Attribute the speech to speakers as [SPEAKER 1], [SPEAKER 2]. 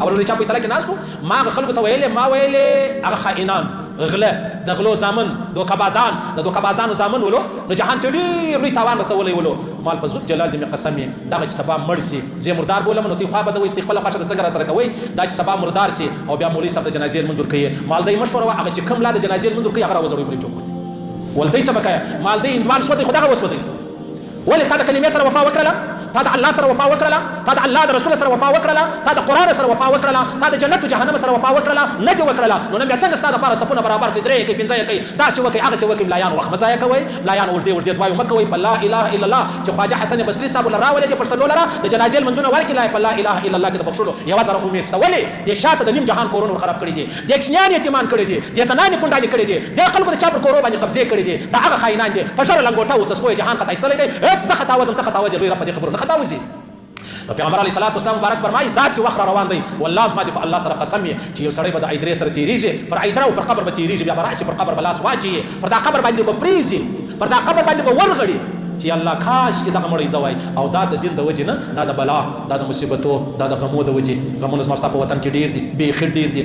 [SPEAKER 1] اول ورځ چا فیصله کې ناستو ما خلکو ته ویلې ما ویلې هغه خائنان غله د غلو زامن دوکبازان د دوکبازانو زامن ولو نو جهان ته ډېر لوی تاوان رسولی ولو مال په زود جلال دې مې قسم یې دغه چې سبا مړ سي زه مردار بولم نو دوی خوا به د وایي خپله خوښه د څنګه راسره کوئ دا چې سبا مردار سي او بیا مولوي صاحب د جنازې منظور کوي مال دی مشوره وه هغه چې کوم لا د جنازې منظور کوي هغه راوځوئ پرې چوک ول دی څه به کوې مال دی هندوان سوځئ خو دغه وسوځئ ولې تا د کلمې سره وفا وکړله تا د الله سره وفا وکړله تا د الله د رسول سره وفا وکړله تا د قرآن سره وفا وکړله تا د جنت او جهنم سره وفا وکړله نه دې وکړله نو نن بیا څنګه ستا دپاره صفونه برابر کړي 3 کوي 5 کوي داسې وکړئ هغسې وکړئ ملایانو وخت مه ضایع کوئ ملایانو اوږدې دوایو مه کوئ په لا اله الا الله چې خواجه حسن بصري صاحب له راولې دې پښتنو لره د جنازې لمنځونه ورکړي لا په لا اله الا الله کې د بخښلو یوه زره امید شته ولې دې شاته د نیم جهان کورونه خراب کړي دي دې کوچنیان یتیمان کړي دي دې زنانې کونډانې کړي دي دې خلکو د چا پر کورو باندې قبضې کړي دي دا هغه خاینان دي په ژره لنګوټه او تسپو جهان خطا ایستلی دی هېڅ زه خطا وځم ته خطا وځې لوی رب په دې خبرو نه خطا وځي نو پیغمبر علیه الصلاۃ والسلام مبارک فرمایي داسې وخت را روان دی والله زما دې په الله سره قسم یې چې یو سړی به د ایدرې سره تېرېږي پر ایدره او پر قبر به تېرېږي بیا به راشي پر قبر به لاس واچوي پر دا قبر باندې به پرېږدي پر دا قبر باندې به ورغړي چې الله کاش کې دغه مړی زوای او دا د دین د وجې نه دا د بلا دا د مصیبتو دا د غمو د وجې غمونه زما ستا په وطن کې ډېر دي بیخي ډېر دي